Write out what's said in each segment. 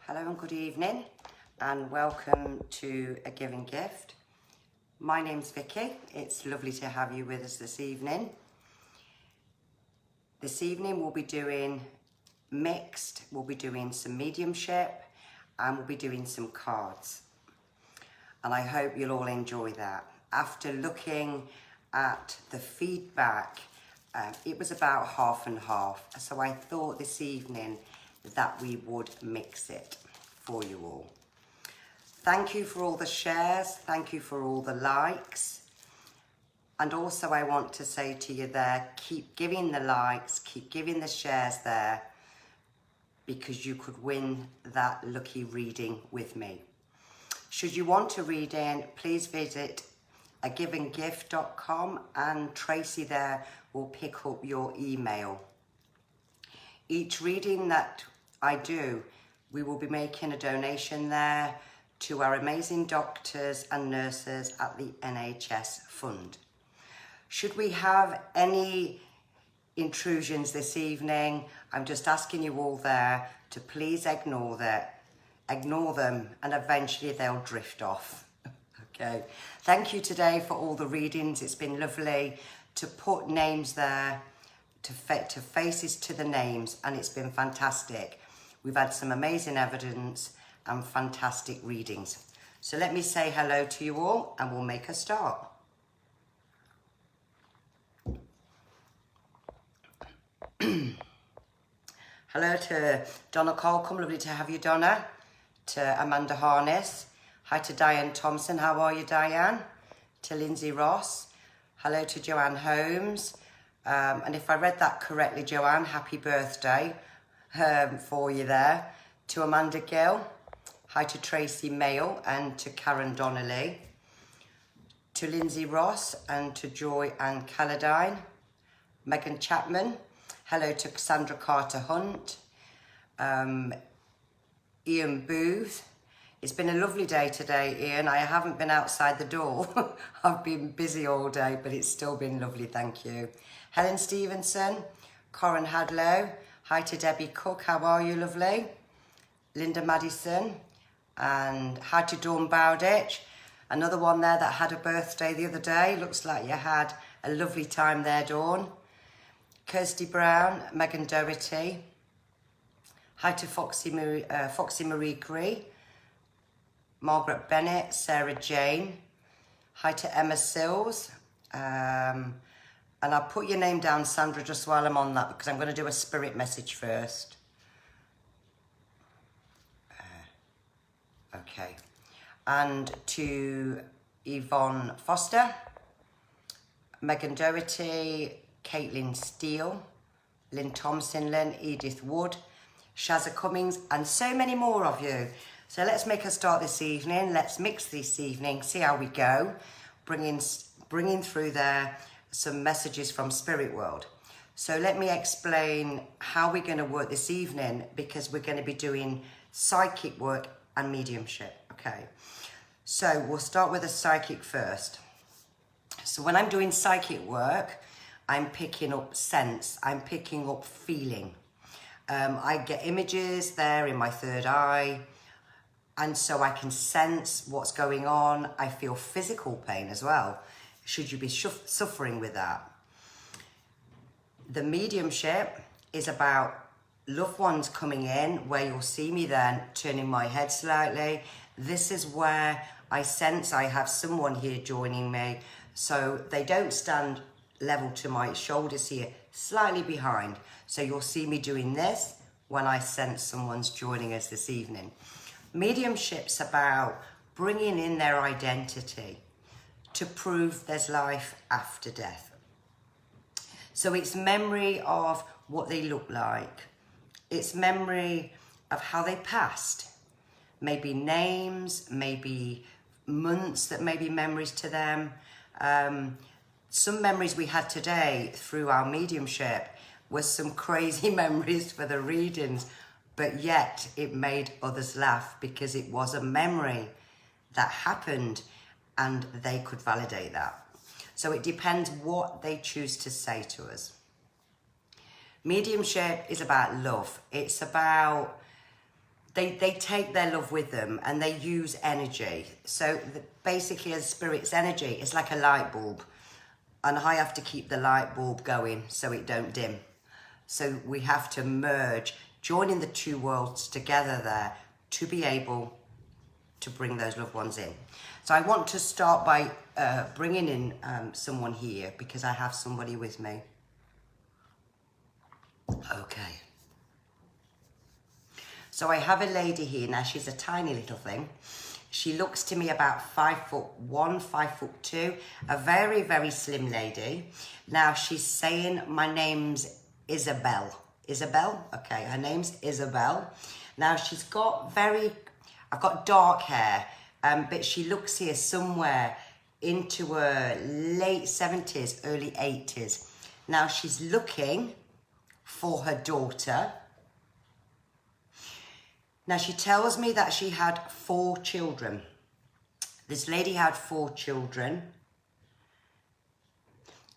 Hello and good evening and welcome to A Giving Gift. My name's Vicky. It's lovely to have you with us this evening. This evening we'll be doing mixed, we'll be doing some mediumship and we'll be doing some cards. And I hope you'll all enjoy that. After looking at the feedback, it was about half and half. So I thought this evening that we would mix it for you all. Thank you for all the shares. Thank you for all the likes. And also I want to say to you there, keep giving the likes, keep giving the shares there, because you could win that lucky reading with me. Should you want to read in, please visit agivinggift.com and Tracy there will pick up your email. Each reading that I do, we will be making a donation there to our amazing doctors and nurses at the NHS Fund. Should we have any intrusions this evening, I'm just asking you all there to please ignore them, and eventually they'll drift off. Okay. Thank you today for all the readings. It's been lovely to put names there, to faces to the names, and it's been fantastic. We've had some amazing evidence and fantastic readings. So let me say hello to you all and we'll make a start. Hello to Donna Colcombe, lovely to have you, Donna. To Amanda Harness. Hi to Diane Thompson, how are you, Diane? To Lindsay Ross. Hello to Joanne Holmes. And if I read that correctly, Joanne, happy birthday for you there. To Amanda Gill. Hi to Tracy Mayle and to Karen Donnelly. To Lindsay Ross and to Joy Ann Calladine. Megan Chapman. Hello to Cassandra Carter Hunt. Ian Booth. It's been a lovely day today, Ian. I haven't been outside the door. I've been busy all day, but it's still been lovely, thank you. Helen Stevenson. Corin Hadlow. Hi to Debbie Cook. How are you, lovely? Linda Madison. And hi to Dawn Bowditch. Another one there that had a birthday the other day. Looks like you had a lovely time there, Dawn. Kirsty Brown. Megan Doherty. Hi to Foxy Marie Cree. Margaret Bennett. Sarah Jane. Hi to Emma Sills. And I'll put your name down, Sandra, just while I'm on that, because I'm going to do a spirit message first. Okay. And to Yvonne Foster, Megan Doherty, Caitlin Steele, Lynn Thompson, Edith Wood, Shazza Cummings, and so many more of you. So let's make a start this evening. Let's mix this evening, see how we go, bringing through there some messages from Spirit World. So let me explain how we're going to work this evening, because we're going to be doing psychic work and mediumship. Okay, so we'll start with a psychic first. So when I'm doing psychic work, I'm picking up sense, I'm picking up feeling. I get images there in my third eye, and so I can sense what's going on. I feel physical pain as well, should you be suffering with that. The mediumship is about loved ones coming in, where you'll see me then turning my head slightly. This is where I sense I have someone here joining me, so they don't stand level to my shoulders here, slightly behind. So you'll see me doing this when I sense someone's joining us this evening. Mediumship's about bringing in their identity to prove there's life after death. So it's memory of what they look like. It's memory of how they passed. Maybe names, maybe months that may be memories to them. Some memories we had today through our mediumship was some crazy memories for the readings, but yet it made others laugh because it was a memory that happened and they could validate that. So it depends what they choose to say to us. Mediumship is about love. It's about they take their love with them and they use energy. So basically, as spirit's energy, it's like a light bulb, and I have to keep the light bulb going so it don't dim. So we have to merge, joining the two worlds together there to be able to bring those loved ones in. So I want to start by bringing in someone here, because I have somebody with me. Okay. So I have a lady here. Now, she's a tiny little thing. She looks to me about 5'1", 5'2", a very, very slim lady. Now, she's saying, my name's Isabel. Isabel? Okay, her name's Isabel. Now, she's got I've got dark hair, but she looks here somewhere into her late 70s, early 80s. Now, she's looking for her daughter. Now, she tells me that she had 4 children. This lady had 4 children.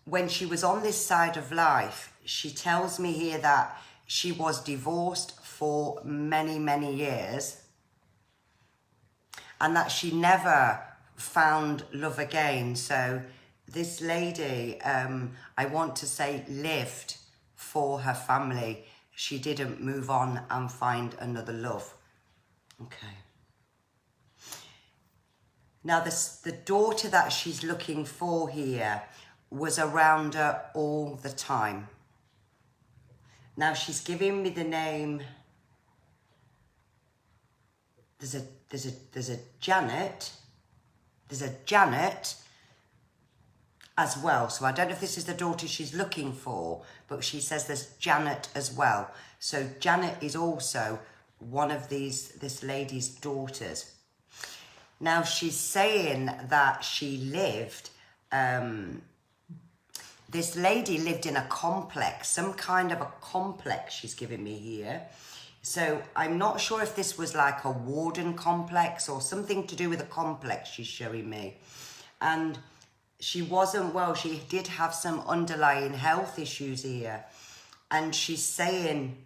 When she was on this side of life, she tells me here that she was divorced for many, many years, and that she never found love again. So this lady, I want to say, lived for her family. She didn't move on and find another love. Okay. Now, the daughter that she's looking for here was around her all the time. Now, she's giving me the name. There's a Janet. There's a Janet as well. So I don't know if this is the daughter she's looking for, but she says there's Janet as well. So Janet is also one of this lady's daughters. Now, she's saying that she lived, this lady lived in a complex, some kind of a complex she's giving me here. So I'm not sure if this was like a warden complex or something to do with a complex she's showing me. And she wasn't well. She did have some underlying health issues here. And she's saying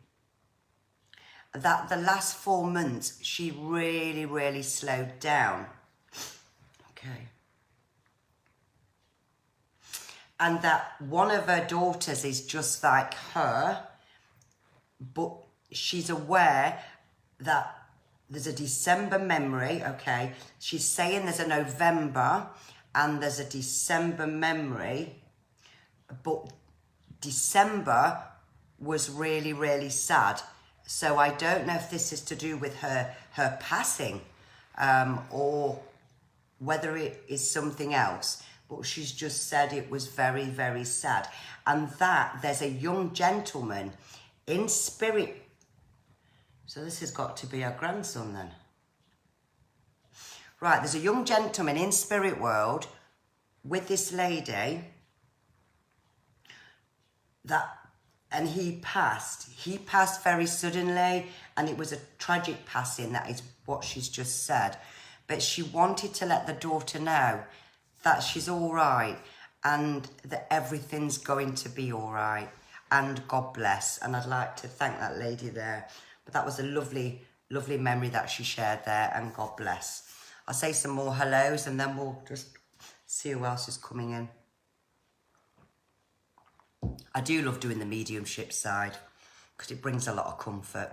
that the last 4 months, she really, really slowed down. Okay. And that one of her daughters is just like her, but she's aware that there's a December memory, okay? She's saying there's a November and there's a December memory, but December was really, really sad. So I don't know if this is to do with her passing, or whether it is something else. But she's just said it was very, very sad. And that there's a young gentleman in spirit. So this has got to be her grandson then. Right, there's a young gentleman in spirit world with this lady and he passed. He passed very suddenly, and it was a tragic passing. That is what she's just said. But she wanted to let the daughter know that she's all right and that everything's going to be all right. And God bless. And I'd like to thank that lady there. But that was a lovely, lovely memory that she shared there, and God bless. I'll say some more hellos and then we'll just see who else is coming in. I do love doing the mediumship side because it brings a lot of comfort.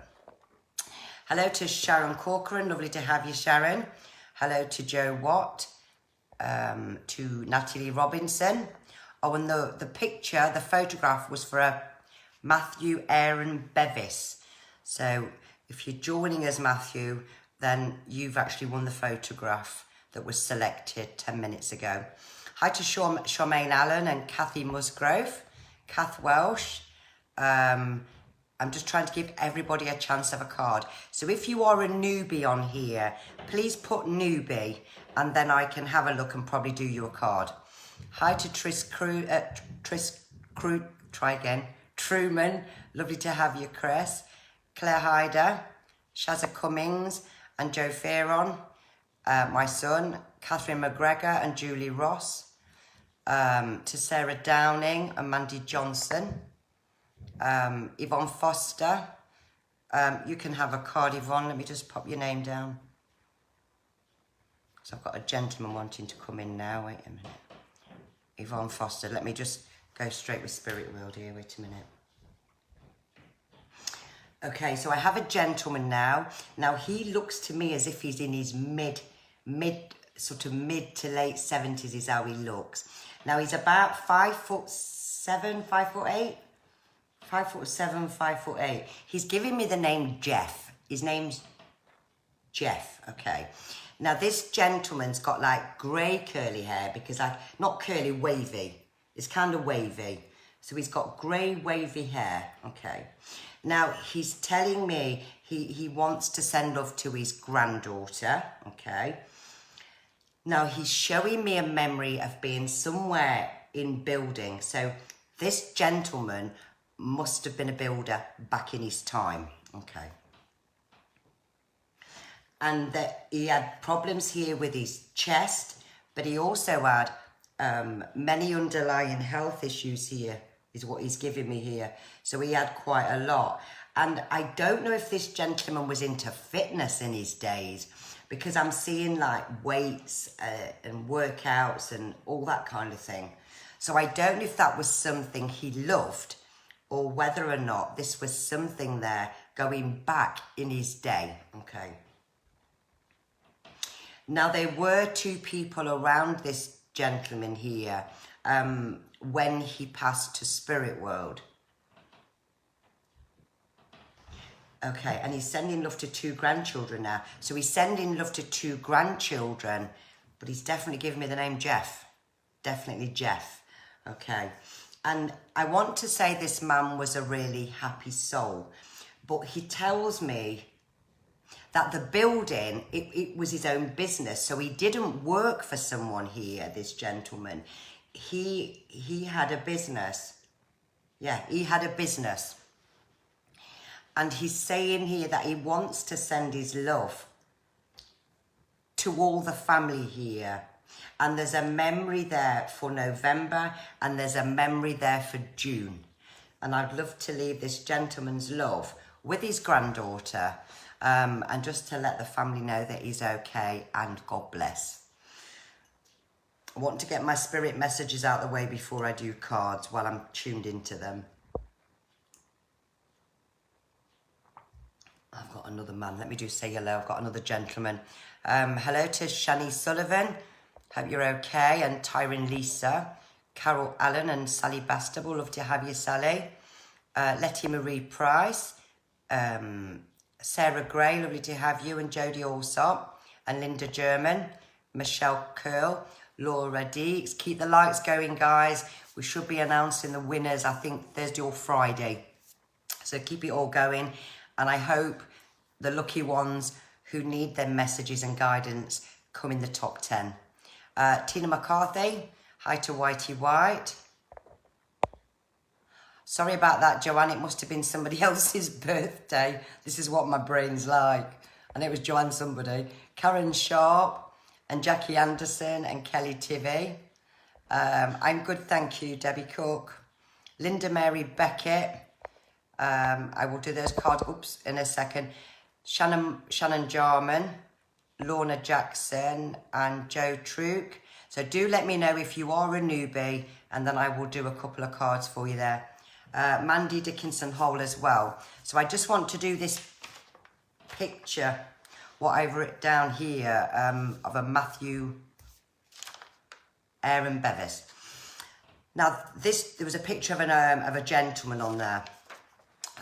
Hello to Sharon Corcoran, lovely to have you, Sharon. Hello to Joe Watt, to Natalie Robinson. Oh, and the picture, the photograph was for Matthew Aaron Bevis. So if you're joining us, Matthew, then you've actually won the photograph that was selected 10 minutes ago. Hi to Charmaine Allen and Kathy Musgrove. Kath Welsh. I'm just trying to give everybody a chance of a card. So if you are a newbie on here, please put newbie, and then I can have a look and probably do you a card. Hi to Truman. Lovely to have you, Chris. Claire Hyder, Shazza Cummings and Joe Fearon. My son, Catherine McGregor and Julie Ross. To Sarah Downing and Mandy Johnson, Yvonne Foster, You can have a card, Yvonne. Let me just pop your name down. So I've got a gentleman wanting to come in now. Wait a minute. Yvonne Foster. Let me just go straight with Spirit World here. Wait a minute. Okay, so I have a gentleman now. Now he looks to me as if he's in his mid to late 70s is how he looks. Now he's about 5'7", 5'8", 5'7", 5'8". He's giving me the name Jeff. His name's Jeff. Okay. Now this gentleman's got like grey curly hair because not curly, wavy. It's kind of wavy. So he's got grey wavy hair. Okay. Now he's telling me he wants to send love to his granddaughter. Okay. Now he's showing me a memory of being somewhere in building. So this gentleman must have been a builder back in his time. Okay. And that he had problems here with his chest, but he also had many underlying health issues here, is what he's giving me here. So he had quite a lot. And I don't know if this gentleman was into fitness in his days, because I'm seeing like weights and workouts and all that kind of thing. So I don't know if that was something he loved or whether or not this was something there going back in his day. Okay. Now, there were two people around this gentleman here when he passed to Spirit World. Okay, and he's sending love to 2 grandchildren now. So he's sending love to 2 grandchildren, but he's definitely giving me the name Jeff. Definitely Jeff. Okay. And I want to say this man was a really happy soul, but he tells me that the building, it was his own business. So he didn't work for someone here, this gentleman. He had a business. Yeah, he had a business. And he's saying here that he wants to send his love to all the family here. And there's a memory there for November and there's a memory there for June. And I'd love to leave this gentleman's love with his granddaughter. And just to let the family know that he's okay and God bless. I want to get my spirit messages out of the way before I do cards while I'm tuned into them. I've got another man. Let me just say hello. I've got another gentleman. Hello to Shani Sullivan. Hope you're okay. And Tyron Lisa. Carol Allen and Sally Bastable. Love to have you, Sally. Letty Marie Price. Sarah Gray, lovely to have you, and Jodie Allsop, and Linda German, Michelle Curl, Laura Deeks. Keep the lights going, guys. We should be announcing the winners, I think, Thursday or Friday. So keep it all going, and I hope the lucky ones who need their messages and guidance come in the top 10. Tina McCarthy, hi to Whitey White. Sorry about that, Joanne. It must have been somebody else's birthday. This is what my brain's like. And it was Joanne somebody. Karen Sharp and Jackie Anderson and Kelly Tivy. I'm good, thank you, Debbie Cook. Linda Mary Beckett. I will do those cards, in a second. Shannon Jarman, Lorna Jackson and Joe Truk. So do let me know if you are a newbie and then I will do a couple of cards for you there. Mandy Dickinson Hole as well. So I just want to do this picture, what I've written down here, of a Matthew Aaron Bevis. Now there was a picture of a gentleman on there.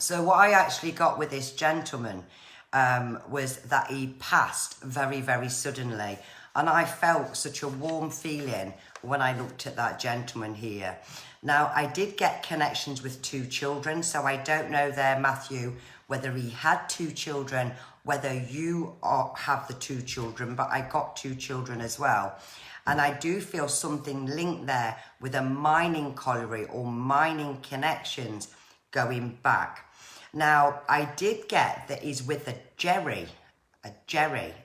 So what I actually got with this gentleman was that he passed very, very suddenly. And I felt such a warm feeling when I looked at that gentleman here. Now, I did get connections with 2 children, so I don't know there, Matthew, whether he had 2 children, whether you have the 2 children, but I got 2 children as well. And I do feel something linked there with a mining colliery or mining connections going back. Now, I did get that he's with a Jerry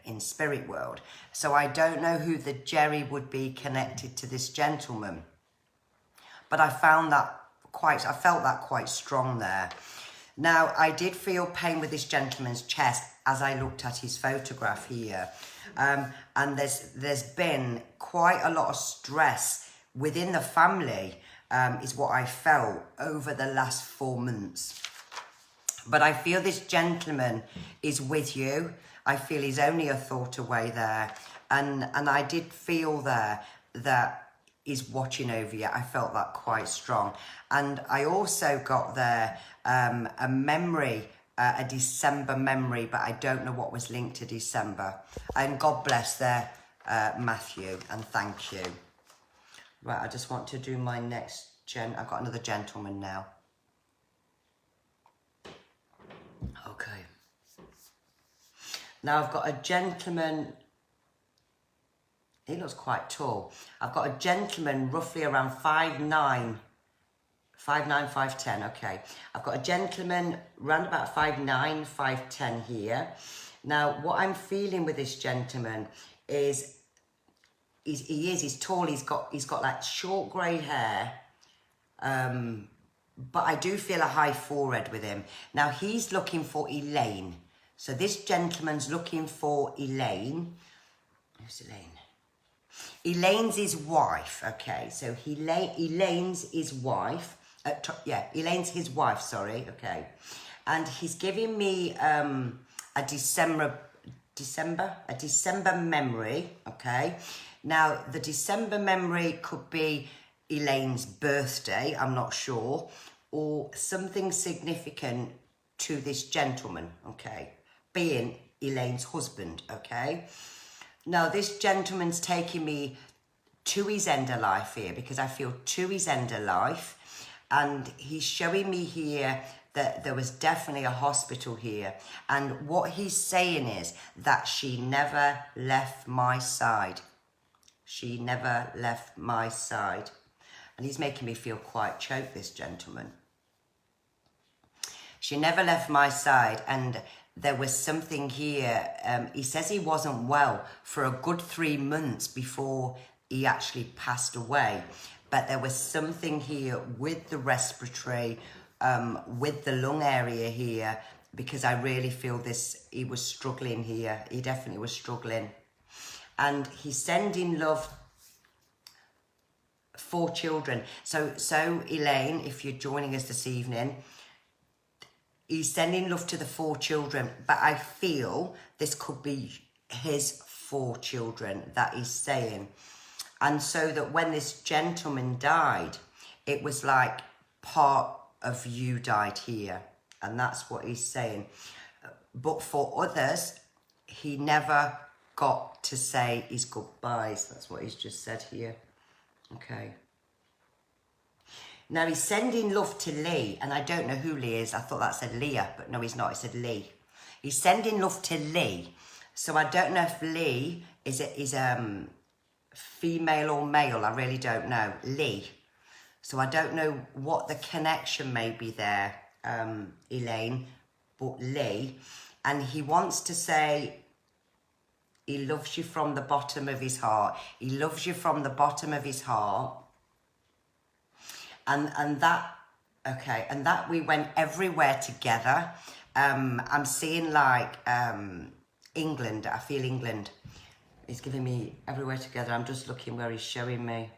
in Spirit World. So I don't know who the Jerry would be connected to this gentleman. But I felt that quite strong there. Now, I did feel pain with this gentleman's chest as I looked at his photograph here. And there's been quite a lot of stress within the family, is what I felt over the last 4 months. But I feel this gentleman is with you. I feel he's only a thought away there. And I did feel there that he's watching over you. I felt that quite strong. And I also got there a memory, a December memory, but I don't know what was linked to December. And God bless there, Matthew, and thank you. Right, I just want to do my next I've got another gentleman now. Okay. Now I've got a gentleman. He looks quite tall. I've got a gentleman roughly around 5'9", 5'10", okay. I've got a gentleman round about 5'9", 5'10" here. Now, what I'm feeling with this gentleman is, he's tall, he's got like short grey hair, but I do feel a high forehead with him. Now, he's looking for Elaine. So this gentleman's looking for Elaine. Who's Elaine? Elaine's his wife, okay. So Elaine's his wife. Elaine's his wife, sorry, okay. And he's giving me a December memory, okay. Now, the December memory could be Elaine's birthday, I'm not sure, or something significant to this gentleman, okay, being Elaine's husband, okay. Now, this gentleman's taking me to his end of life here, because I feel to his end of life, and he's showing me here that there was definitely a hospital here, and what he's saying is that she never left my side. She never left my side. And he's making me feel quite choked, this gentleman. She never left my side, and there was something here. He says he wasn't well for a good 3 months before he actually passed away. But there was something here with the respiratory, with the lung area here, because I really feel this, he was struggling here. He definitely was struggling. And he's sending love for children. So Elaine, if you're joining us this evening, he's sending love to the 4 children, but I feel this could be his 4 children that he's saying. And so that when this gentleman died, it was like part of you died here. And that's what he's saying. But for others, he never got to say his goodbyes. That's what he's just said here. Okay. Now, he's sending love to Lee, and I don't know who Lee is. I thought that said Leah, but no, he's not. It said Lee. He's sending love to Lee. So I don't know if Lee is female or male. I really don't know. Lee. So I don't know what the connection may be there, Elaine, but Lee. And he wants to say he loves you from the bottom of his heart. He loves you from the bottom of his heart. And that, okay, and that we went everywhere together. I'm seeing like England. I feel England. He's giving me everywhere together. I'm just looking where he's showing me.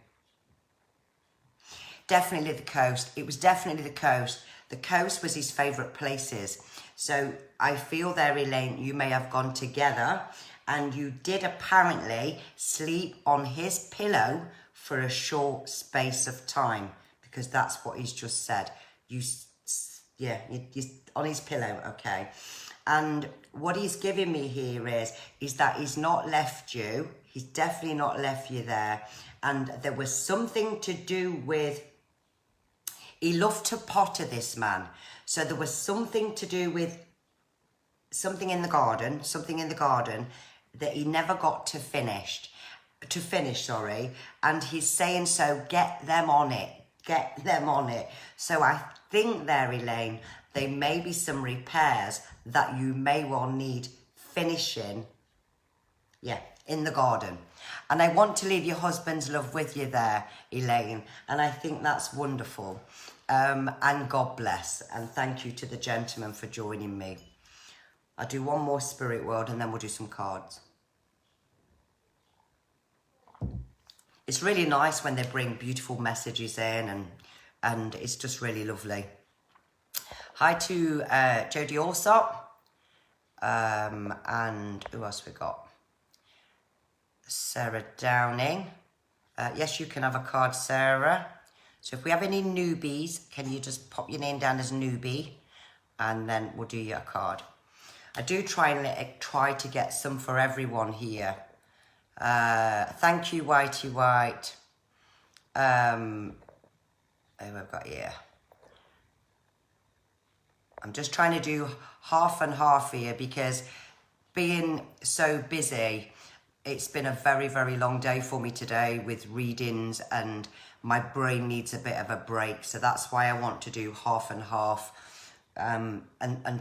Definitely the coast. It was definitely the coast. The coast was his favourite places. So I feel there, Elaine, you may have gone together, and you did apparently sleep on his pillow for a short space of time, because that's what he's just said. You on his pillow, okay. And what he's giving me here is that he's not left you. He's definitely not left you there. And there was something to do with, he loved to potter, this man. So there was something to do with something in the garden that he never got to finish, and he's saying, so get them on it. So I think there, Elaine, there may be some repairs that you may well need finishing, in the garden. And I want to leave your husband's love with you there, Elaine, and I think that's wonderful. And God bless. And thank you to the gentleman for joining me. I'll do one more spirit world and then we'll do some cards. It's really nice when they bring beautiful messages in, and it's just really lovely. Hi to Jodie Allsop. And who else we got? Sarah Downing. Yes, you can have a card, Sarah. So if we have any newbies, can you just pop your name down as newbie, and then we'll do your card. I do try to get some for everyone here. Thank you, Whitey White. Who we've got here? I'm just trying to do half and half here because being so busy, it's been a very, very long day for me today with readings, and my brain needs a bit of a break. So that's why I want to do half and half, and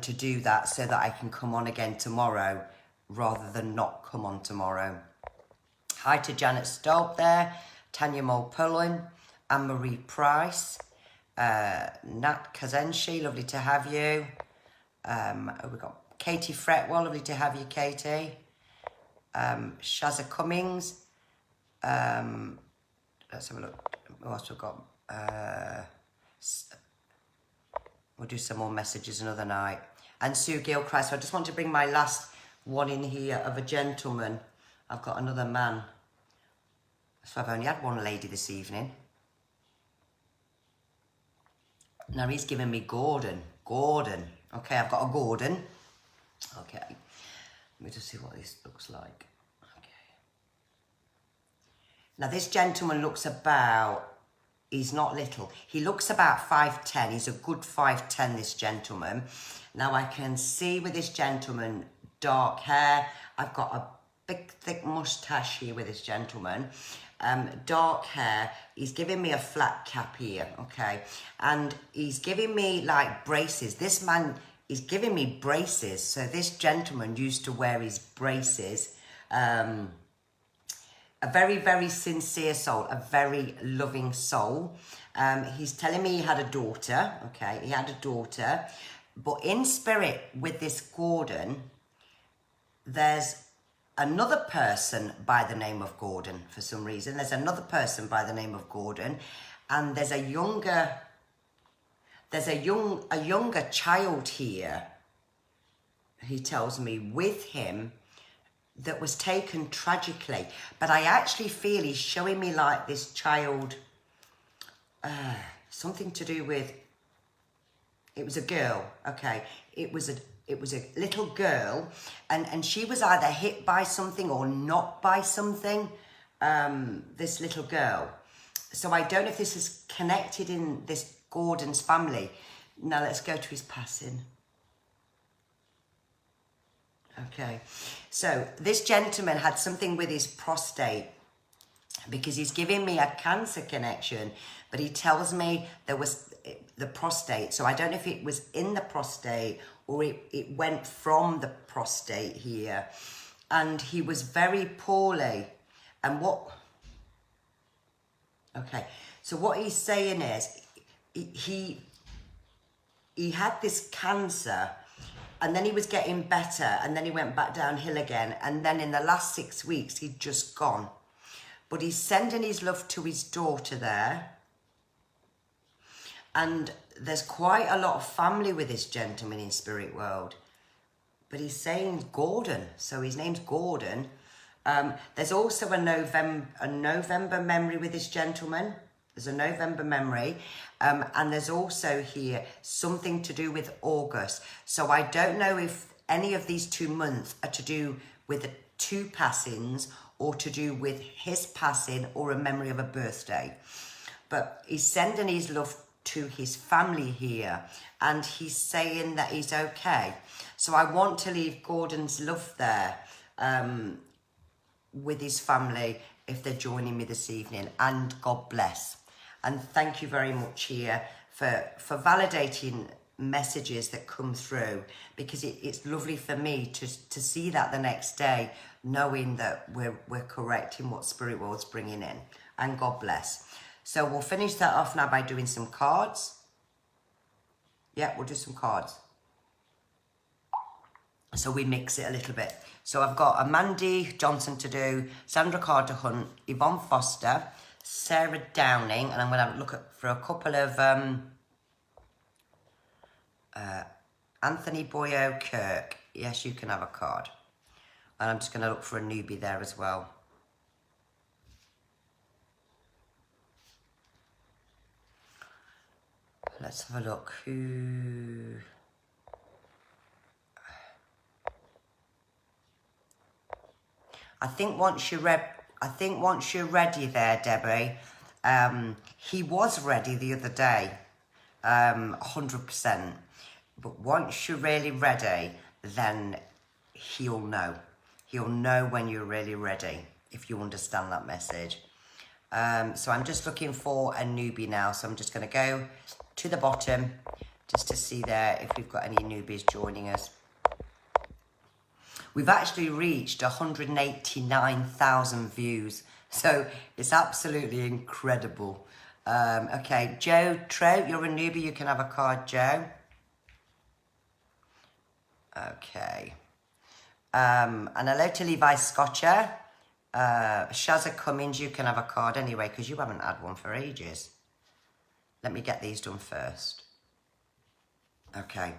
to do that so that I can come on again tomorrow rather than not come on tomorrow. Hi to Janet Stolp there, Tanya Mulpullen, Anne-Marie Price, Nat Kazenshi, lovely to have you. We've got Katie Fretwell, lovely to have you, Katie. Shazza Cummings. Let's have a look. What else we've got? We'll do some more messages another night. And Sue Gilchrist. So I just want to bring my last one in here of a gentleman. I've got another man. So I've only had one lady this evening. Now he's giving me Gordon. Gordon. Okay, I've got a Gordon. Okay. Let me just see what this looks like. Okay. Now this gentleman looks about, he's not little. He looks about 5'10". He's a good 5'10", this gentleman. Now I can see with this gentleman, dark hair. I've got a big, thick moustache here with this gentleman. Dark hair. He's giving me a flat cap here, okay? And he's giving me like braces. This man is giving me braces. So this gentleman used to wear his braces. A very, very sincere soul, a very loving soul. He's telling me he had a daughter, okay? He had a daughter. But in spirit with this Gordon, there's another person by the name of Gordon for some reason. There's another person by the name of Gordon, and there's a younger child here, he tells me, with him that was taken tragically. But I actually feel he's showing me like this child, something to do with, it was a girl, okay, it was a little girl, and she was either hit by something or knocked by something, this little girl. So I don't know if this is connected in this Gordon's family. Now let's go to his passing. Okay, so this gentleman had something with his prostate, because he's giving me a cancer connection, but he tells me there was the prostate. So I don't know if it was in the prostate or it went from the prostate here. And he was very poorly. And so what he's saying is he had this cancer, and then he was getting better, and then he went back downhill again. And then in the last 6 weeks, he'd just gone. But he's sending his love to his daughter there. And there's quite a lot of family with this gentleman in spirit world. But he's saying Gordon, so his name's Gordon. There's also a November memory with this gentleman. There's a November memory. And there's also here something to do with August. So I don't know if any of these 2 months are to do with the 2 passings, or to do with his passing, or a memory of a birthday. But he's sending his love to his family here, and he's saying that he's okay. So I want to leave Gordon's love there with his family if they're joining me this evening, and God bless. And thank you very much here for validating messages that come through, because it's lovely for me to see that the next day, knowing that we're correct in what Spirit World's bringing in. And God bless. So we'll finish that off now by doing some cards. Yeah, we'll do some cards. So we mix it a little bit. So I've got a Mandy Johnson to do, Sandra Carter Hunt, Yvonne Foster, Sarah Downing, and I'm going to look for a couple of Anthony Boyo Kirk. Yes, you can have a card. And I'm just going to look for a newbie there as well. Let's have a look. Who... I think once you're ready there, Debbie, he was ready the other day, 100%. But once you're really ready, then he'll know. He'll know when you're really ready, if you understand that message. So I'm just looking for a newbie now. So I'm just going to go to the bottom just to see there if we've got any newbies joining us. We've actually reached 189,000 views. So it's absolutely incredible. Okay, Joe Trout, you're a newbie. You can have a card, Joe. Okay. And hello to Levi Scotcher. Shazza Cummins, you can have a card anyway, because you haven't had one for ages. Let me get these done first. Okay.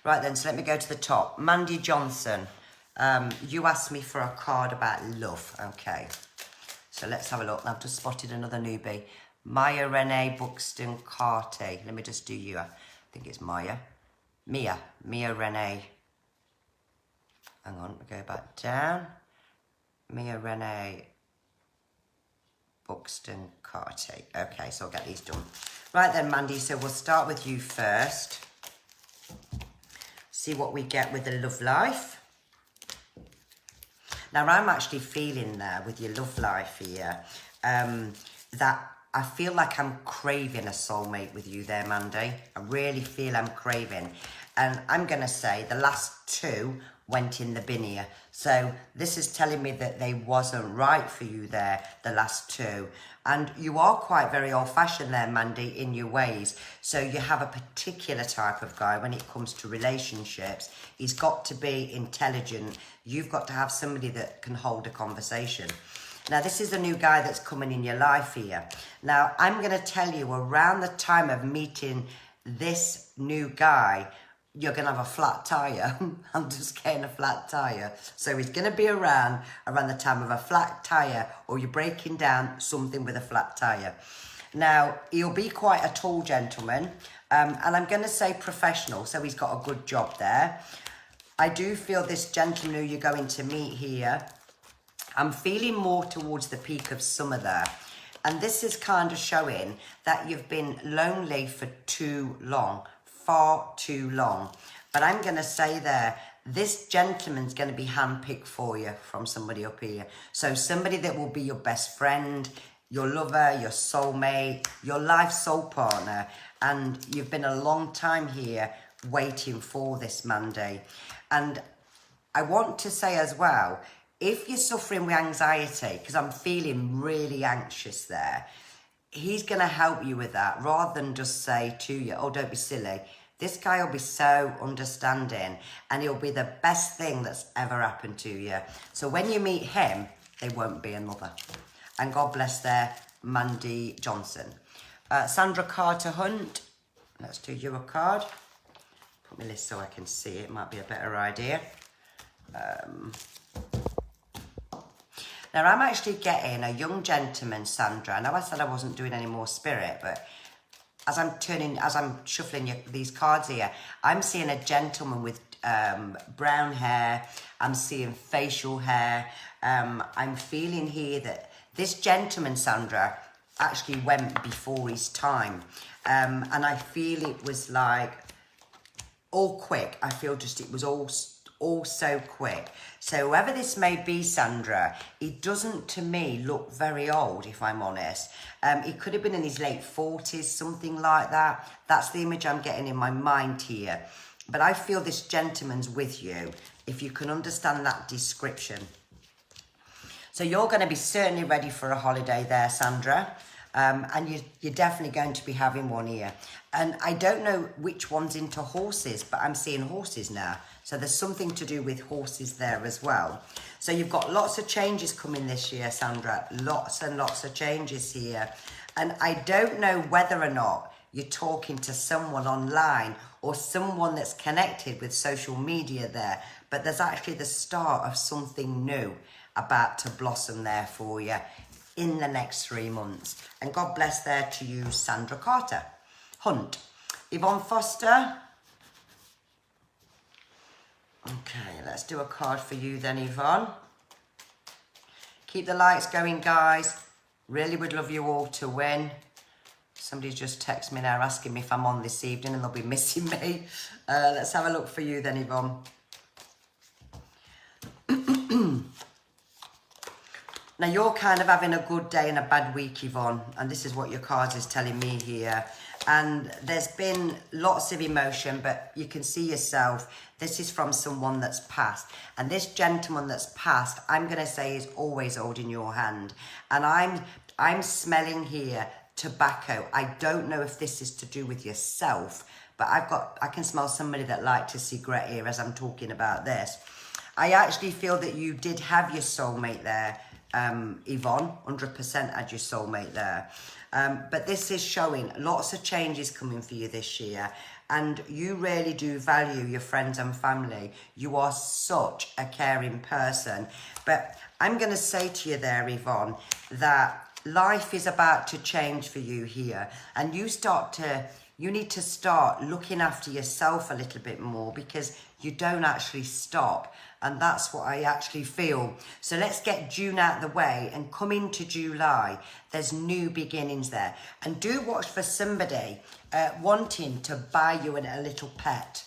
Right then, so let me go to the top. Mandy Johnson. You asked me for a card about love. Okay. So let's have a look. I've just spotted another newbie. Maya Renee Buxton Carty. Let me just do you. I think it's Maya. Mia Renee. Hang on, we go back down. Mia Renee Buxton Carty. Okay, so I'll get these done. Right then, Mandy, so we'll start with you first. See what we get with the love life. Now, I'm actually feeling there with your love life here that I feel like I'm craving a soulmate with you there, Mandy. I really feel I'm craving. And I'm going to say the last two went in the bin here. So this is telling me that they wasn't right for you there, the last two. And you are quite very old-fashioned there, Mandy, in your ways. So you have a particular type of guy when it comes to relationships. He's got to be intelligent. You've got to have somebody that can hold a conversation. Now, this is a new guy that's coming in your life here. Now, I'm going to tell you, around the time of meeting this new guy, you're going to have a flat tyre. I'm just getting a flat tyre. So he's going to be around the time of a flat tyre, or you're breaking down something with a flat tyre. Now, he'll be quite a tall gentleman, and I'm going to say professional, so he's got a good job there. I do feel this gentleman who you're going to meet here, I'm feeling more towards the peak of summer there. And this is kind of showing that you've been lonely for too long. Far too long. But I'm going to say there, this gentleman's going to be handpicked for you from somebody up here. So somebody that will be your best friend, your lover, your soulmate, your life soul partner. And you've been a long time here waiting for this Monday. And I want to say as well, if you're suffering with anxiety, because I'm feeling really anxious there, he's going to help you with that rather than just say to you, oh, don't be silly. This guy will be so understanding and he'll be the best thing that's ever happened to you. So when you meet him, there won't be another. And God bless there, Mandy Johnson. Sandra Carter Hunt. Let's do you a card. Put my list so I can see it. Might be a better idea. Now, I'm actually getting a young gentleman, Sandra. I know I said I wasn't doing any more spirit, but as I'm shuffling these cards here, I'm seeing a gentleman with brown hair. I'm seeing facial hair. I'm feeling here that this gentleman, Sandra, actually went before his time. And I feel it was like all quick. I feel just it was all so quick. So whoever this may be, Sandra, he doesn't to me look very old, if I'm honest. He could have been in his late 40s, something like that. That's the image I'm getting in my mind here. But I feel this gentleman's with you, if you can understand that description. So you're going to be certainly ready for a holiday there, Sandra. And you're definitely going to be having one here. And I don't know which one's into horses, but I'm seeing horses now. So there's something to do with horses there as well. So you've got lots of changes coming this year, Sandra. Lots and lots of changes here. And I don't know whether or not you're talking to someone online or someone that's connected with social media there, but there's actually the start of something new about to blossom there for you in the next 3 months. And God bless there to you, Sandra Carter. Hunt. Yvonne Foster. Okay, let's do a card for you then, Yvonne. Keep the lights going, guys. Really would love you all to win. Somebody's just texted me now asking me if I'm on this evening and they'll be missing me. Let's have a look for you then, Yvonne. Now, you're kind of having a good day and a bad week, Yvonne, and this is what your cards is telling me here. And there's been lots of emotion, but you can see yourself, this is from someone that's passed. And this gentleman that's passed, I'm going to say, is always holding your hand. And I'm smelling here tobacco. I don't know if this is to do with yourself, but I can smell somebody that liked a cigarette here as I'm talking about this. I actually feel that you did have your soulmate there, Yvonne, 100% had your soulmate there. But this is showing lots of changes coming for you this year. And you really do value your friends and family. You are such a caring person. But I'm going to say to you there, Yvonne, that life is about to change for you here. And you need to start looking after yourself a little bit more, because you don't actually stop. And that's what I actually feel. So let's get June out of the way and come into July. There's new beginnings there. And do watch for somebody wanting to buy you a little pet.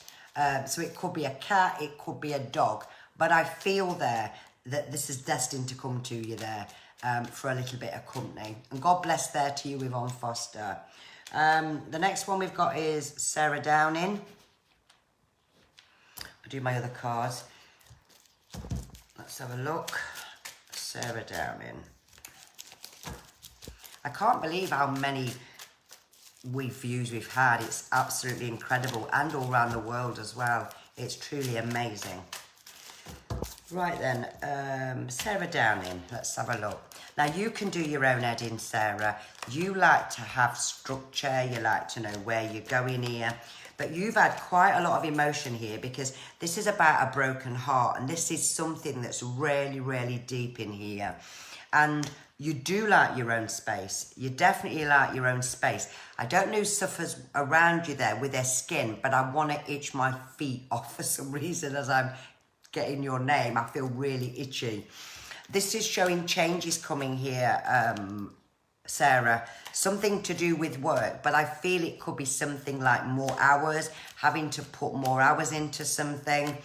So it could be a cat, it could be a dog. But I feel there that this is destined to come to you there for a little bit of company. And God bless there to you, Yvonne Foster. The next one we've got is Sarah Downing. I'll do my other cards. Let's have a look. Sarah Downing. I can't believe how many views we've had. It's absolutely incredible, and all around the world as well. It's truly amazing. Right then, Sarah Downing, let's have a look. Now, you can do your own heading, Sarah. You like to have structure, you like to know where you're going here. But you've had quite a lot of emotion here, because this is about a broken heart, and this is something that's really, really deep in here. And you do like your own space. You definitely like your own space. I don't know who suffers around you there with their skin, but I want to itch my feet off for some reason as I'm getting your name. I feel really itchy. This is showing changes coming here, Sarah, something to do with work, but I feel it could be something like more hours, having to put more hours into something,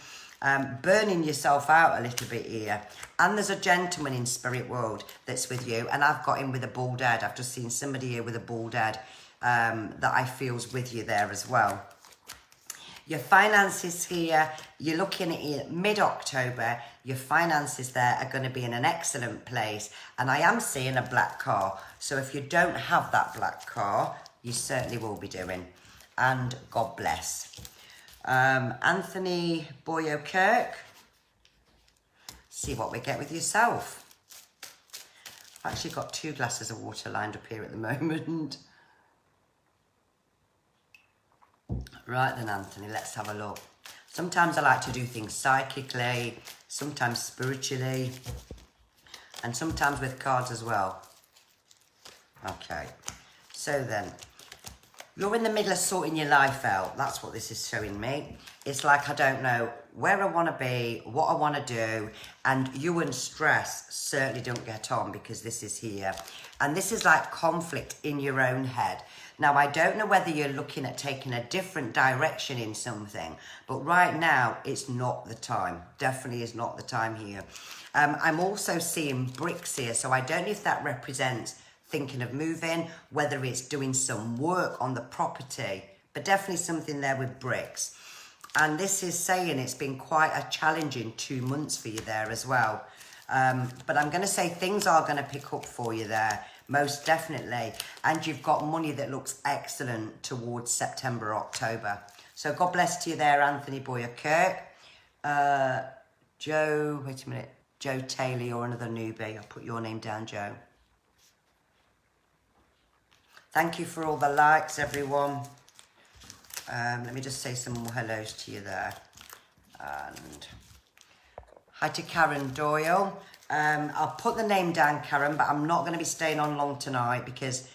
burning yourself out a little bit here. And there's a gentleman in spirit world that's with you, and I've got him with a bald head. I've just seen somebody here with a bald head that I feel's with you there as well. Your finances here, you're looking at mid-October, your finances there are going to be in an excellent place. And I am seeing a black car. So if you don't have that black car, you certainly will be doing. And God bless. Anthony Boyokirk. See what we get with yourself. I've actually got 2 glasses of water lined up here at the moment. Right then, Anthony, let's have a look. Sometimes I like to do things psychically, sometimes spiritually, and sometimes with cards as well. Okay, so then, you're in the middle of sorting your life out. That's what this is showing me. It's like I don't know where I want to be, what I want to do, and you and stress certainly don't get on, because this is here. And this is like conflict in your own head. Now, I don't know whether you're looking at taking a different direction in something, but right now, it's not the time. Definitely is not the time here. I'm also seeing bricks here, so I don't know if that represents thinking of moving, whether it's doing some work on the property, but definitely something there with bricks. And this is saying it's been quite a challenging 2 months for you there as well. But I'm going to say things are going to pick up for you there. most definitely. And you've got money that looks excellent towards September, October. So God bless to you there, Anthony Boyer Kirk. Joe, wait a minute, Joe Taylor, you're another newbie. I'll put your name down, Joe. Thank you for all the likes, everyone. Let me just say some more hellos to you there. And hi to Karen Doyle. I'll put the name down, Karen, but I'm not going to be staying on long tonight because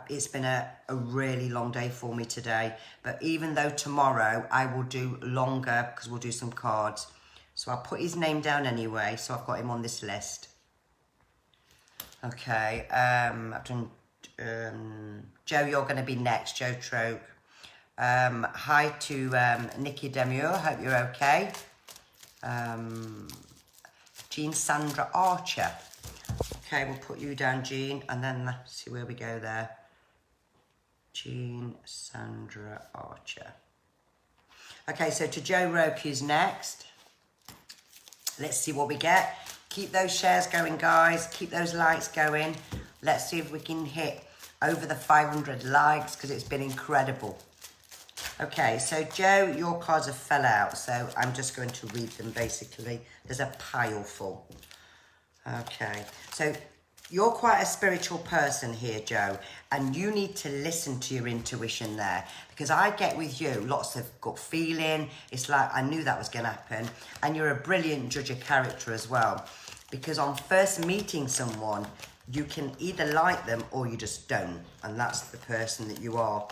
it's been a really long day for me today. But even though tomorrow I will do longer because we'll do some cards. So I'll put his name down anyway, so I've got him on this list. Okay, I've done Joe, you're going to be next, Joe Troke. Hi to Nikki Demure, hope you're okay. Jean Sandra Archer. Okay, we'll put you down, Jean, and then let's see where we go there. Jean Sandra Archer. Okay, so to Joe Roku's next. Let's see what we get. Keep those shares going, guys. Keep those likes going. Let's see if we can hit over the 500 likes because it's been incredible. Okay, so Joe, your cards have fell out, so I'm just going to read them basically. There's a pile full. Okay, so you're quite a spiritual person here, Joe, and you need to listen to your intuition there because I get with you lots of gut feeling. It's like I knew that was going to happen, and you're a brilliant judge of character as well because on first meeting someone, you can either like them or you just don't, and that's the person that you are.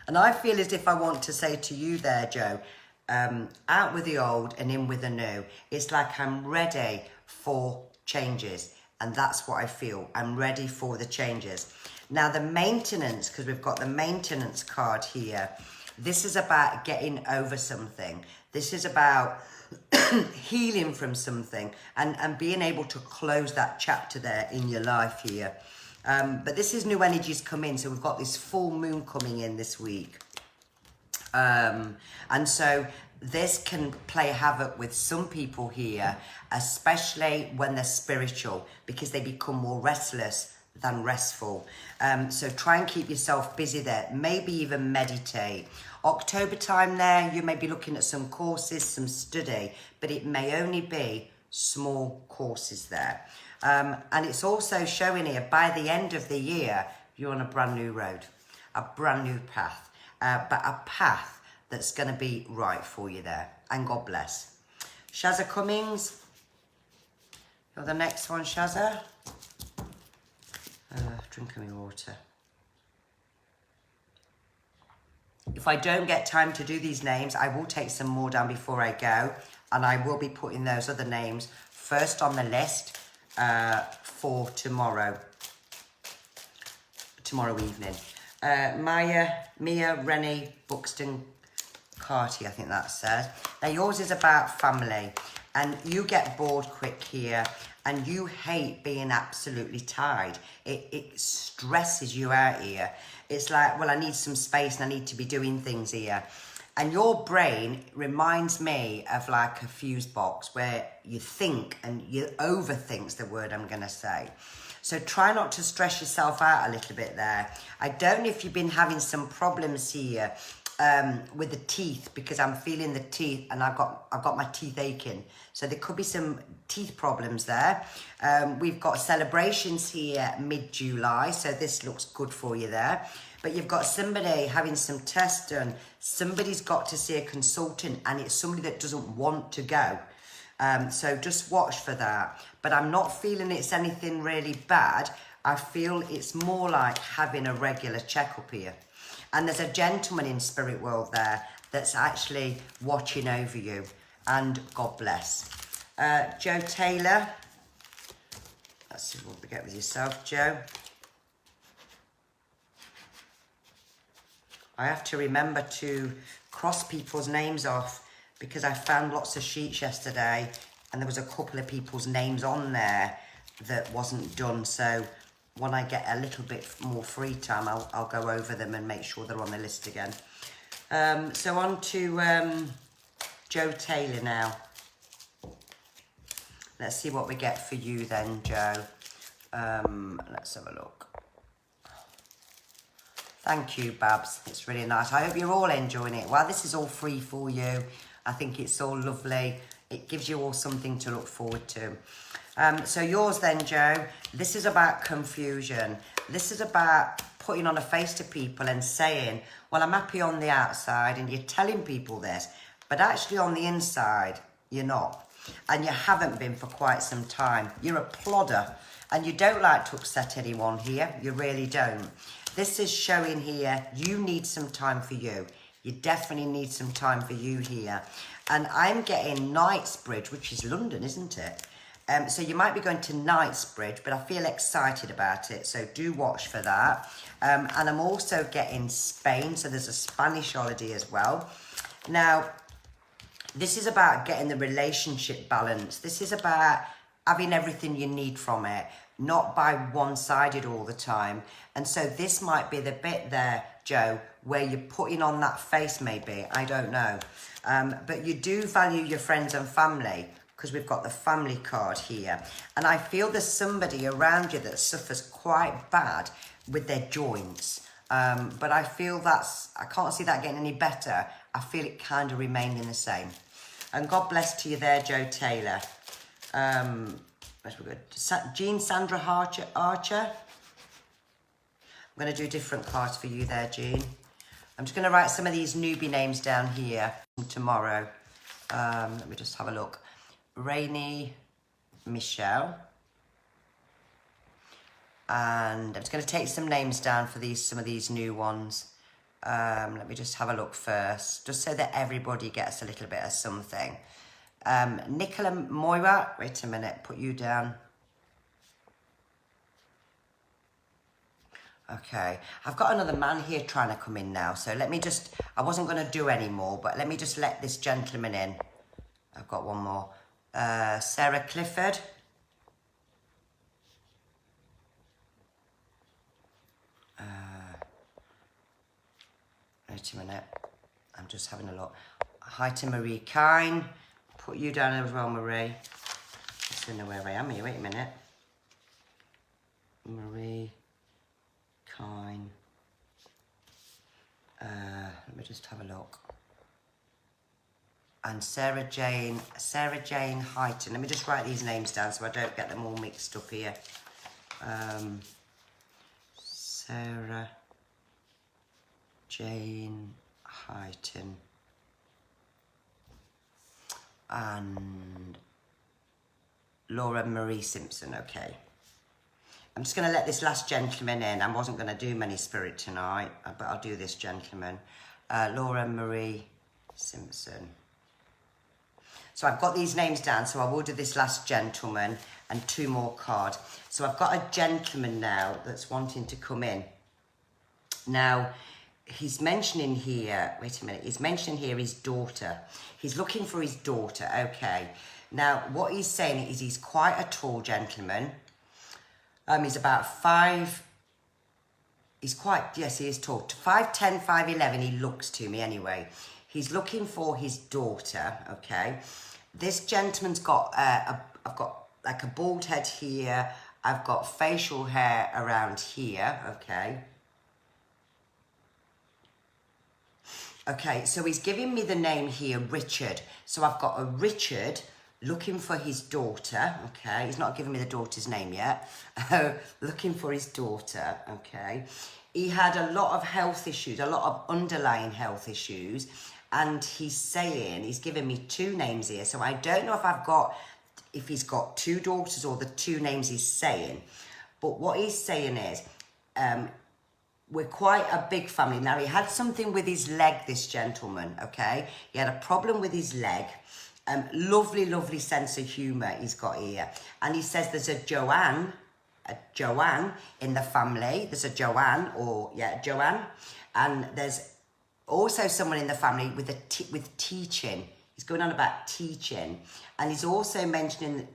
And I feel as if I want to say to you there, Joe, out with the old and in with the new. It's like I'm ready for changes. And that's what I feel. I'm ready for the changes. Now the maintenance, because we've got the maintenance card here. This is about getting over something. This is about healing from something and being able to close that chapter there in your life here. But this is new energies come in, so we've got this full moon coming in this week. And so this can play havoc with some people here, especially when they're spiritual, because they become more restless than restful. So try and keep yourself busy there, maybe even meditate. October time there, you may be looking at some courses, some study, but it may only be small courses there. And it's also showing here, by the end of the year, you're on a brand new road, a brand new path, but a path that's going to be right for you there. And God bless. Shazza Cummings, you're the next one, Shazza. Drinking my water. If I don't get time to do these names, I will take some more down before I go, and I will be putting those other names first on the list for tomorrow evening. Mia Rennie Buxton Carty, I think that says. Now yours is about family, and you get bored quick here, and you hate being absolutely tied. It stresses you out here. It's like, well, I need some space and I need to be doing things here. And your brain reminds me of like a fuse box where you think and you overthink's the word I'm going to say. So try not to stress yourself out a little bit there. I don't know if you've been having some problems here with the teeth, because I'm feeling the teeth and I've got my teeth aching. So there could be some teeth problems there. We've got celebrations here mid-July, so this looks good for you there. But you've got somebody having some tests done. Somebody's got to see a consultant, and it's somebody that doesn't want to go. So just watch for that. But I'm not feeling it's anything really bad. I feel it's more like having a regular checkup here. And there's a gentleman in spirit world there that's actually watching over you. And God bless. Joe Taylor. Let's see what we get with yourself, Joe. I have to remember to cross people's names off, because I found lots of sheets yesterday and there was a couple of people's names on there that wasn't done. So when I get a little bit more free time, I'll go over them and make sure they're on the list again. So on to Joe Taylor now. Let's see what we get for you then, Joe. Let's have a look. Thank you, Babs. It's really nice. I hope you're all enjoying it. Well, this is all free for you. I think it's all lovely. It gives you all something to look forward to. So yours then, Joe, this is about confusion. This is about putting on a face to people and saying, well, I'm happy on the outside, and you're telling people this, but actually on the inside, you're not. And you haven't been for quite some time. You're a plodder, and you don't like to upset anyone here. You really don't. This is showing here, you need some time for you. You definitely need some time for you here. And I'm getting Knightsbridge, which is London, isn't it? So you might be going to Knightsbridge, but I feel excited about it. So do watch for that. And I'm also getting Spain. So there's a Spanish holiday as well. Now, this is about getting the relationship balance. This is about having everything you need from it, not by one-sided all the time. And so this might be the bit there, Joe, where you're putting on that face maybe, I don't know. But you do value your friends and family, because we've got the family card here. And I feel there's somebody around you that suffers quite bad with their joints. But I feel I can't see that getting any better. I feel it kind of remaining the same. And God bless to you there, Joe Taylor. Where's we good? Jean Sandra Archer. I'm going to do different cards for you there, Jean. I'm just going to write some of these newbie names down here tomorrow. Let me just have a look. Rainy Michelle. And I'm just going to take some names down for some of these new ones. Let me just have a look first, just so that everybody gets a little bit of something. Nicola Moira, wait a minute, put you down. Okay, I've got another man here trying to come in now, so let me just, I wasn't going to do any more, but let me just let this gentleman in. I've got one more. Sarah Clifford. Wait a minute, I'm just having a look. Hi to Marie Kine. Put you down as well, Marie. I don't know where I am here, wait a minute. Marie Kine. Let me just have a look. And Sarah Jane Heighton. Let me just write these names down so I don't get them all mixed up here. Sarah Jane Heighton. And Laura Marie Simpson, okay. I'm just going to let this last gentleman in. I wasn't going to do many spirit tonight, but I'll do this gentleman. Laura Marie Simpson. So I've got these names down, so I will do this last gentleman and two more cards. So I've got a gentleman now that's wanting to come in. Now, he's mentioning here, wait a minute, he's mentioning here his daughter. He's looking for his daughter, okay. Now, what he's saying is he's quite a tall gentleman. He's about yes, he is tall. 5'10", 5'11", he looks to me anyway. He's looking for his daughter, okay. This gentleman's got, I've got like a bald head here. I've got facial hair around here, okay. Okay, so he's giving me the name here, Richard. So I've got a Richard looking for his daughter, okay. He's not giving me the daughter's name yet. Looking for his daughter, okay. He had a lot of health issues, a lot of underlying health issues. And he's giving me two names here. So I don't know if he's got two daughters or the two names he's saying. But what he's saying is, we're quite a big family. Now, he had something with his leg, this gentleman, okay? He had a problem with his leg. Lovely, lovely sense of humour he's got here. And he says there's a Joanne in the family. There's a Joanne. And there's also someone in the family with teaching. He's going on about teaching. And he's also mentioning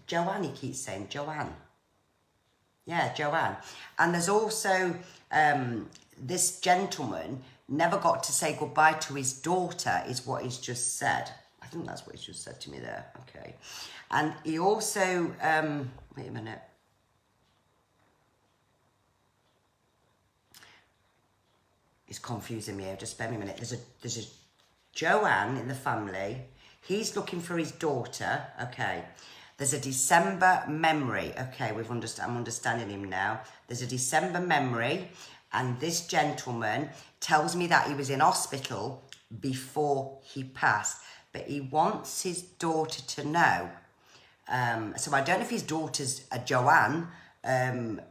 Joanne, he keeps saying, Joanne. Yeah, Joanne. And there's also this gentleman never got to say goodbye to his daughter, is what he's just said. I think that's what he's just said to me there. Okay. And he also, wait a minute. It's confusing me. Just spare me a minute. There's a Joanne in the family. He's looking for his daughter. Okay. There's a December memory. Okay, I'm understanding him now. There's a December memory, and this gentleman tells me that he was in hospital before he passed, but he wants his daughter to know. So I don't know if his daughter's a Joanne,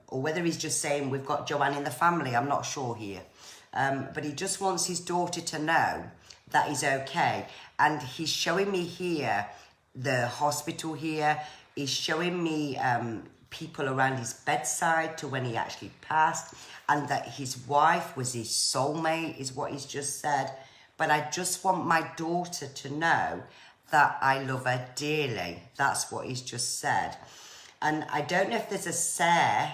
or whether he's just saying we've got Joanne in the family. I'm not sure here. But he just wants his daughter to know that he's okay. And he's showing me here, the hospital here. He's showing me people around his bedside to when he actually passed, and that his wife was his soulmate, is what he's just said. But I just want my daughter to know that I love her dearly. That's what he's just said. And I don't know if there's a Sarah.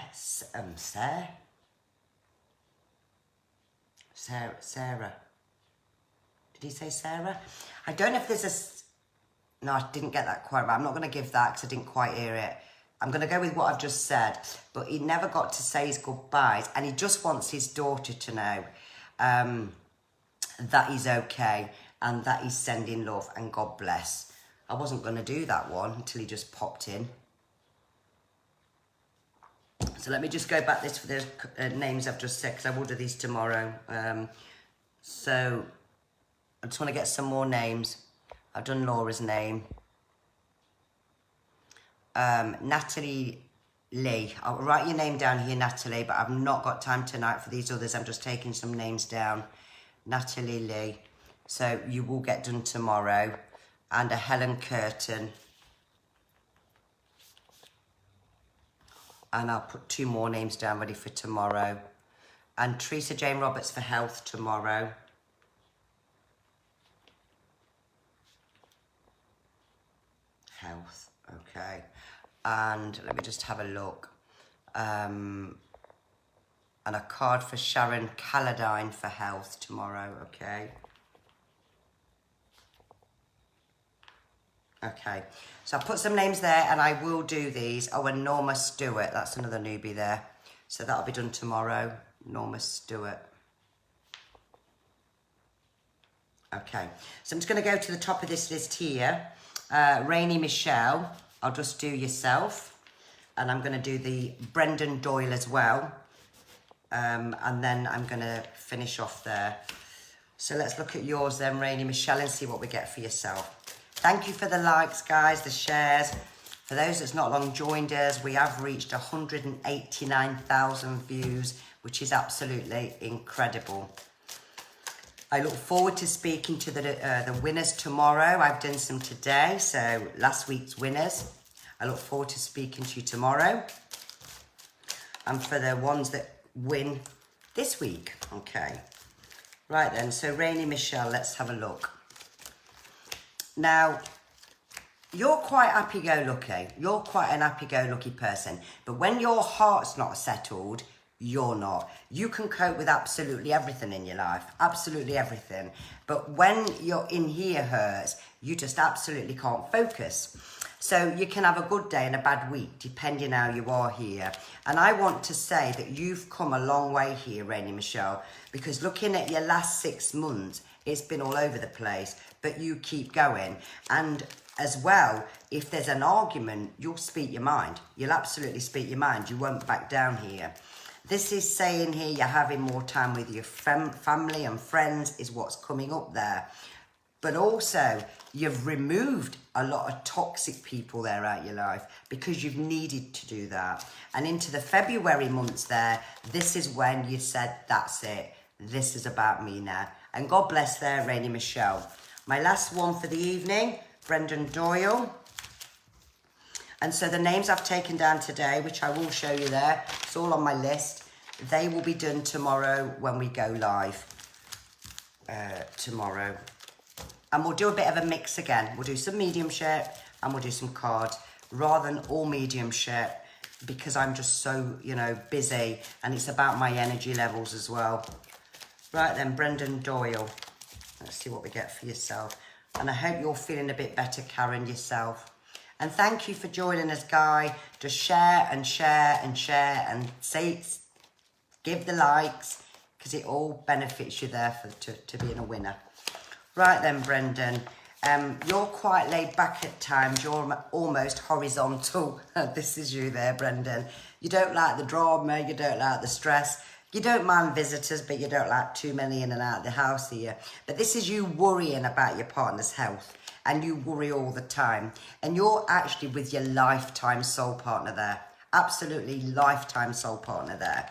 Did he say Sarah? I don't know if there's a... No, I didn't get that quite right. I'm not going to give that because I didn't quite hear it. I'm going to go with what I've just said. But he never got to say his goodbyes. And he just wants his daughter to know that he's okay and that he's sending love and God bless. I wasn't going to do that one until he just popped in. So let me just go back this for the names I've just said, because I will do these tomorrow. So I just want to get some more names. I've done Laura's name. Natalie Lee. I'll write your name down here, Natalie, but I've not got time tonight for these others. I'm just taking some names down. Natalie Lee. So you will get done tomorrow. And a Helen Curtin. And I'll put 2 more names down ready for tomorrow. And Teresa Jane Roberts for health tomorrow. Health, okay. And let me just have a look. And a card for Sharon Calladine for health tomorrow, okay. Okay, so I'll put some names there and I will do these. Oh, and Norma Stewart, that's another newbie there. So that'll be done tomorrow, Norma Stewart. Okay, so I'm just going to go to the top of this list here. Rainy Michelle, I'll just do yourself. And I'm going to do the Brendan Doyle as well. And then I'm going to finish off there. So let's look at yours then, Rainy Michelle, and see what we get for yourself. Thank you for the likes, guys, the shares. For those that's not long joined us, we have reached 189,000 views, which is absolutely incredible. I look forward to speaking to the winners tomorrow. I've done some today, so last week's winners. I look forward to speaking to you tomorrow. And for the ones that win this week. Okay. Right then, so Rainy Michelle, let's have a look. Now, you're quite happy-go-lucky. You're quite an happy-go-lucky person. But when your heart's not settled, you're not. You can cope with absolutely everything in your life. Absolutely everything. But when your in here hurts, you just absolutely can't focus. So you can have a good day and a bad week, depending how you are here. And I want to say that you've come a long way here, Rainy Michelle, because looking at your last 6 months, it's been all over the place, but you keep going. And as well, if there's an argument, you'll speak your mind. You'll absolutely speak your mind. You won't back down here. This is saying here you're having more time with your family and friends is what's coming up there. But also, you've removed a lot of toxic people there out your life because you've needed to do that. And into the February months there, this is when you said, that's it. This is about me now. And God bless there, Rainy Michelle. My last one for the evening, Brendan Doyle. And so the names I've taken down today, which I will show you there, it's all on my list. They will be done tomorrow when we go live. Tomorrow. And we'll do a bit of a mix again. We'll do some medium shape and we'll do some cards rather than all medium shape because I'm just so, you know, busy and it's about my energy levels as well. Right then, Brendan Doyle. Let's see what we get for yourself. And I hope you're feeling a bit better, Karen, yourself. And thank you for joining us, Guy. Just share and share and share and say, give the likes, because it all benefits you there to being a winner. Right then, Brendan, you're quite laid back at times. You're almost horizontal. This is you there, Brendan. You don't like the drama, you don't like the stress. You don't mind visitors, but you don't like too many in and out of the house here. But this is you worrying about your partner's health, and you worry all the time. And you're actually with your lifetime soul partner there. Absolutely lifetime soul partner there.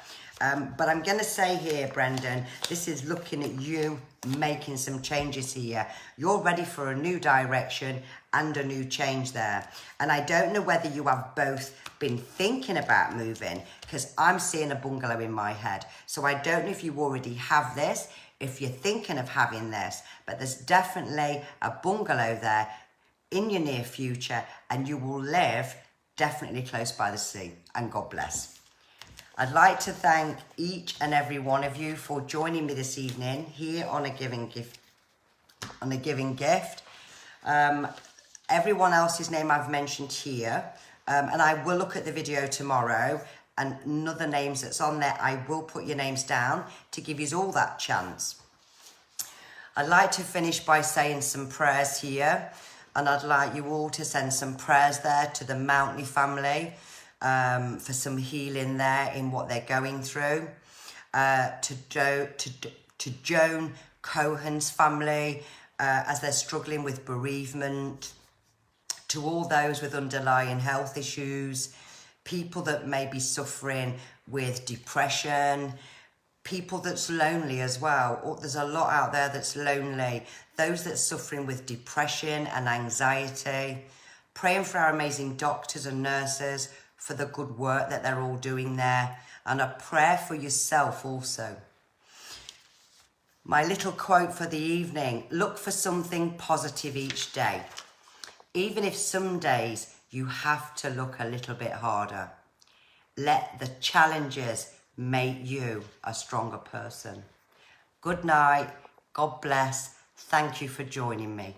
But I'm going to say here, Brendan, this is looking at you making some changes here. You're ready for a new direction and a new change there. And I don't know whether you have both been thinking about moving, because I'm seeing a bungalow in my head. So I don't know if you already have this, if you're thinking of having this, but there's definitely a bungalow there in your near future, and you will live definitely close by the sea. And God bless. I'd like to thank each and every one of you for joining me this evening here on a giving gift. Everyone else's name I've mentioned here, and I will look at the video tomorrow, and other names that's on there, I will put your names down to give you all that chance. I'd like to finish by saying some prayers here, and I'd like you all to send some prayers there to the Mountney family, for some healing there in what they're going through. To Joan Cohen's family, as they're struggling with bereavement. To all those with underlying health issues, people that may be suffering with depression, people that's lonely as well. Oh, there's a lot out there that's lonely. Those that's suffering with depression and anxiety. Praying for our amazing doctors and nurses for the good work that they're all doing there. And a prayer for yourself also. My little quote for the evening: look for something positive each day. Even if some days you have to look a little bit harder. Let the challenges make you a stronger person. Good night. God bless. Thank you for joining me.